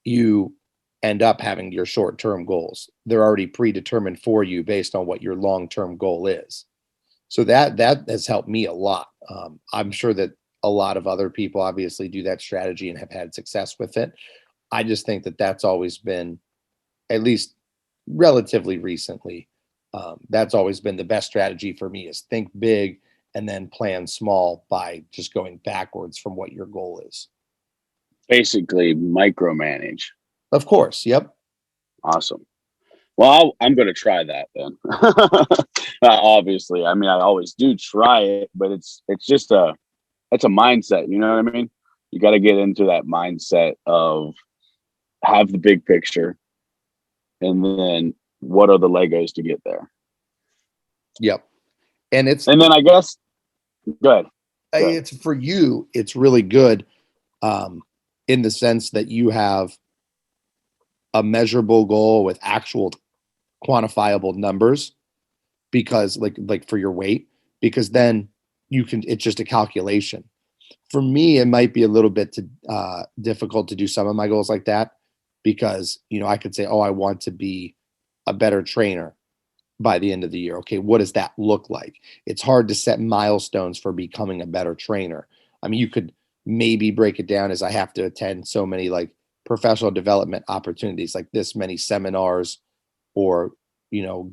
you end up having your short-term goals. They're already predetermined for you based on what your long-term goal is. So that has helped me a lot. I'm sure that a lot of other people obviously do that strategy and have had success with it. I just think that that's always been, at least relatively recently, that's always been the best strategy for me is think big and then plan small by just going backwards from what your goal is.
Basically micromanage.
Of course. Yep.
Awesome. Well, I'm going to try that then. Obviously, I mean, I always do try it, but it's just it's a mindset. You know what I mean? You got to get into that mindset of have the big picture, and then what are the Legos to get there?
Yep. And
And then I guess, go ahead. Go ahead.
it's for you, it's really good in the sense that you have a measurable goal with actual quantifiable numbers because like for your weight, because then it's just a calculation. For me, it might be a little bit difficult to do some of my goals like that because, I could say, oh, I want to be a better trainer by the end of the year. Okay, what does that look like? It's hard to set milestones for becoming a better trainer. I mean, you could maybe break it down as I have to attend so many like professional development opportunities, like this many seminars, or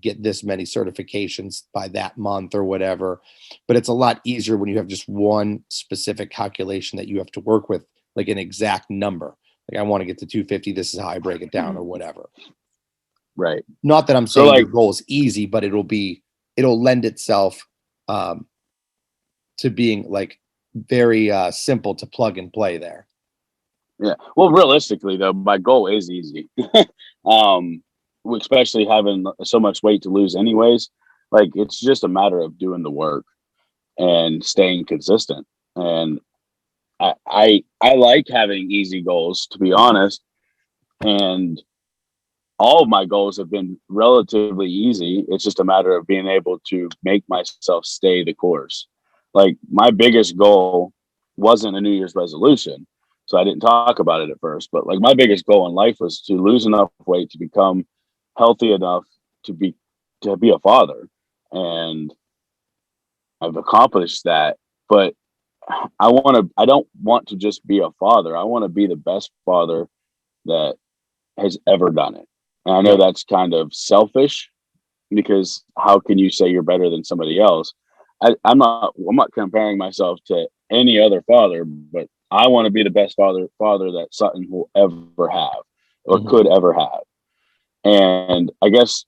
get this many certifications by that month or whatever. But it's a lot easier when you have just one specific calculation that you have to work with, like an exact number. Like I want to get to 250, this is how I break it down or whatever.
Right.
Not that I'm
So
saying
like,
your goal is easy, but it'll lend itself to being like very simple to plug and play there.
yeah. Well, realistically though, my goal is easy. um, Especially having so much weight to lose anyways. Like it's just a matter of doing the work and staying consistent. And I like having easy goals, to be honest. And all of my goals have been relatively easy. It's just a matter of being able to make myself stay the course. Like my biggest goal wasn't a New Year's resolution. So I didn't talk about it at first, but like my biggest goal in life was to lose enough weight to become healthy enough to be a father. And I've accomplished that. But I don't want to just be a father. I want to be the best father that has ever done it. And I know
Yep.
that's kind of selfish because how can you say you're better than somebody else? I'm not comparing myself to any other father, but I want to be the best father that Sutton will ever have or
Mhm.
could ever have. And I guess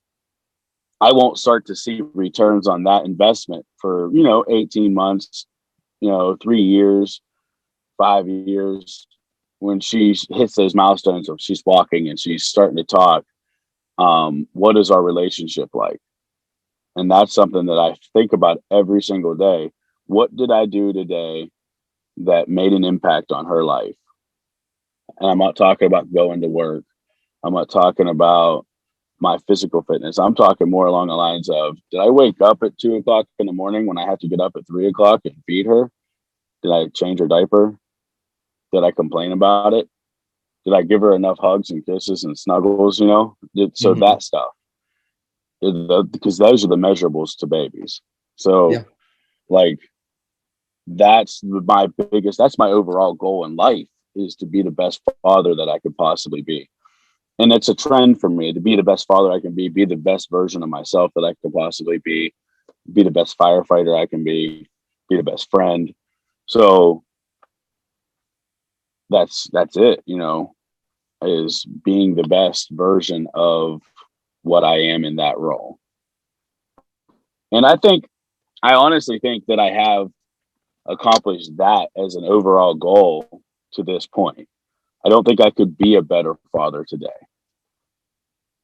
I won't start to see returns on that investment for, 18 months, 3 years, 5 years. When she hits those milestones of she's walking and she's starting to talk, what is our relationship like? And that's something that I think about every single day. What did I do today that made an impact on her life? And I'm not talking about going to work. I'm not talking about my physical fitness. I'm talking more along the lines of, did I wake up at 2 o'clock in the morning when I have to get up at 3 o'clock and feed her? Did I change her diaper? Did I complain about it? Did I give her enough hugs and kisses and snuggles? So
Mhm.
that stuff, because those are the measurables to babies. So
Yeah.
like, that's my overall goal in life, is to be the best father that I could possibly be. And it's a trend for me to be the best father I can be the best version of myself that I could possibly be the best firefighter I can be the best friend. So that's it, is being the best version of what I am in that role. And I honestly think that I have accomplished that as an overall goal to this point. I don't think I could be a better father today.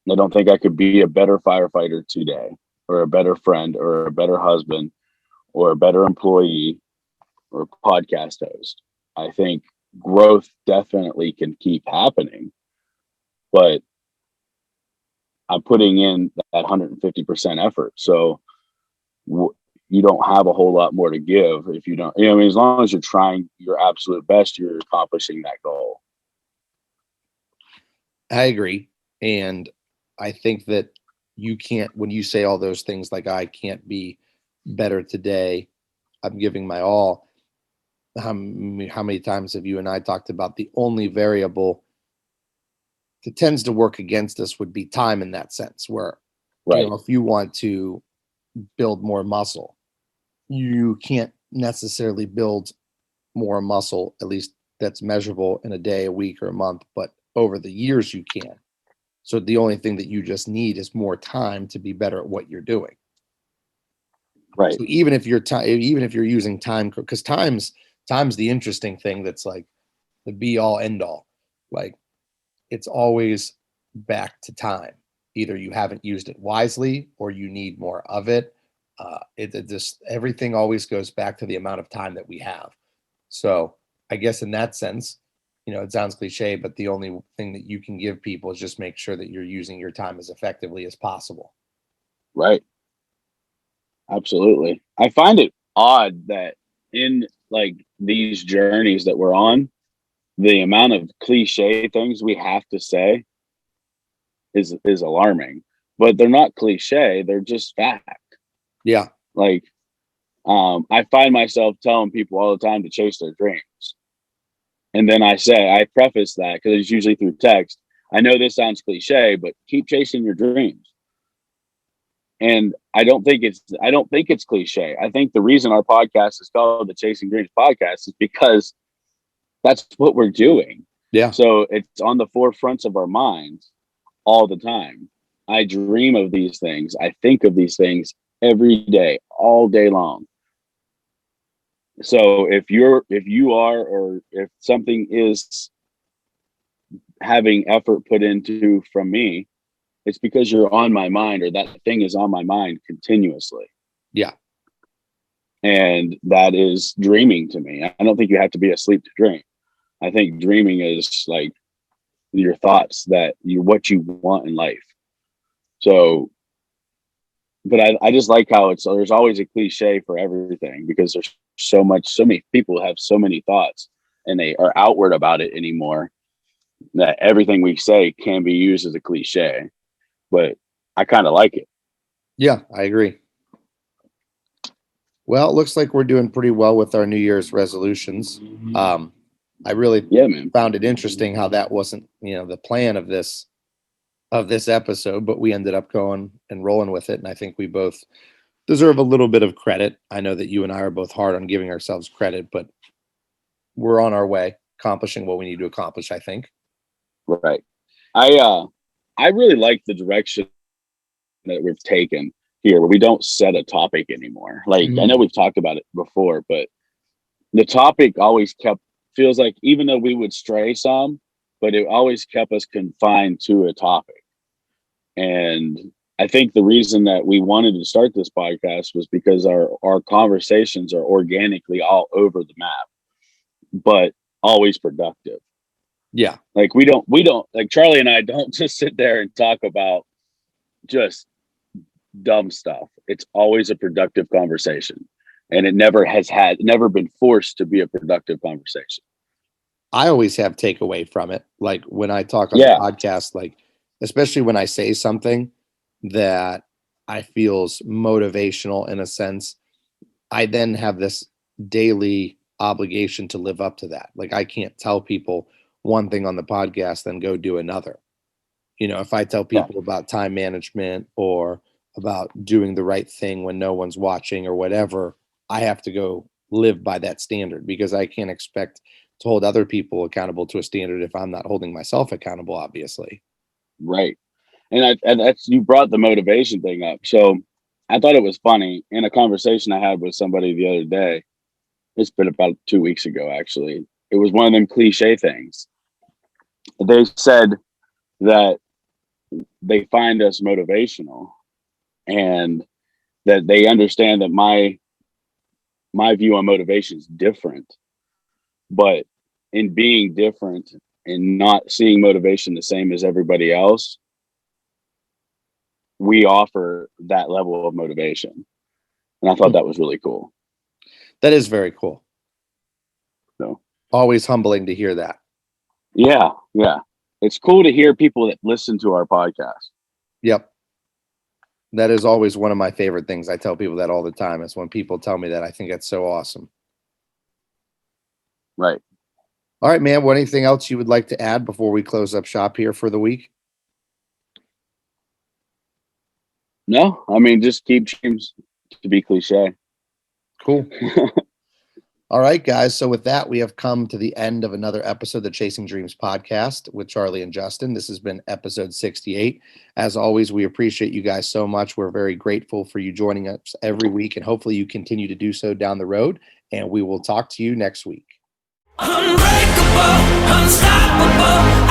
I don't think I could be a better firefighter today, or a better friend, or a better husband, or a better employee, or podcast host. I think growth definitely can keep happening, but I'm putting in that 150% effort. So you don't have a whole lot more to give if you don't, I mean, as long as you're trying your absolute best, you're accomplishing that goal.
I agree. And I think that you can't, when you say all those things like, I can't be better today, I'm giving my all. How many times have you and I talked about the only variable that tends to work against us would be time, in that sense, where,
Right.
if you want to build more muscle, you can't necessarily build more muscle, at least that's measurable in a day, a week, or a month, but over the years you can. So the only thing that you just need is more time to be better at what you're doing.
Right.
So even if you're using time, because time's the interesting thing, that's like the be all end all. Like, it's always back to time. Either you haven't used it wisely or you need more of it. It just, everything always goes back to the amount of time that we have. So I guess in that sense, it sounds cliche, but the only thing that you can give people is just make sure that you're using your time as effectively as possible.
Right. Absolutely. I find it odd that in like these journeys that we're on, the amount of cliche things we have to say is alarming. But they're not cliche, they're just fact.
Yeah.
Like, I find myself telling people all the time to chase their dreams. And then I preface that, because it's usually through text. I know this sounds cliche, but keep chasing your dreams. And I don't think it's cliche. I think the reason our podcast is called the Chasing Dreams podcast is because that's what we're doing.
Yeah.
So it's on the forefronts of our minds all the time. I dream of these things. I think of these things every day, all day long. So or if something is having effort put into from me, it's because you're on my mind, or that thing is on my mind continuously.
Yeah.
And that is dreaming to me. I don't think you have to be asleep to dream. I think dreaming is like your thoughts, what you want in life. So, but I just like how there's always a cliche for everything, because there's so many people have so many thoughts, and they are outward about it anymore, that everything we say can be used as a cliche. But I kind of like it.
Yeah, I agree. Well, it looks like we're doing pretty well with our New Year's resolutions. I really
Yeah, man.
found it interesting how that wasn't, the plan of this episode, but we ended up going and rolling with it. And I think we both deserve a little bit of credit. I know that you and I are both hard on giving ourselves credit, but we're on our way, accomplishing what we need to accomplish, I think.
Right. I really like the direction that we've taken here, where we don't set a topic anymore. Like, I know we've talked about it before, but the topic always feels like, even though we would stray some, but it always kept us confined to a topic. And I think the reason that we wanted to start this podcast was because our conversations are organically all over the map, but always productive.
Yeah.
Like we don't like, Charlie and I don't just sit there and talk about just dumb stuff. It's always a productive conversation, and it never been forced to be a productive conversation.
I always have takeaway from it. Like when I talk on the podcast, like, especially when I say something that I feels motivational in a sense, I then have this daily obligation to live up to that. Like, I can't tell people one thing on the podcast, then go do another. You know, if I tell people about time management or about doing the right thing when no one's watching or whatever, I have to go live by that standard, because I can't expect to hold other people accountable to a standard if I'm not holding myself accountable, obviously.
Right. And that's, you brought the motivation thing up. So I thought it was funny in a conversation I had with somebody the other day. It's been about 2 weeks ago, actually. It was one of them cliche things. They said that they find us motivational, and that they understand that my view on motivation is different. But in being different and not seeing motivation the same as everybody else, we offer that level of motivation. And I thought that was really cool.
That is very cool.
So
always humbling to hear that.
Yeah. Yeah. It's cool to hear people that listen to our podcast.
Yep. That is always one of my favorite things. I tell people that all the time, is when people tell me that. I think that's so awesome.
Right.
All right, man. What, anything else you would like to add before we close up shop here for the week?
No, I mean, just keep dreams, to be cliche.
Cool. All right, guys. So with that, we have come to the end of another episode of the Chasing Dreams podcast with Charlie and Justin. This has been episode 68. As always, we appreciate you guys so much. We're very grateful for you joining us every week, and hopefully you continue to do so down the road. And we will talk to you next week. Unbreakable, unstoppable.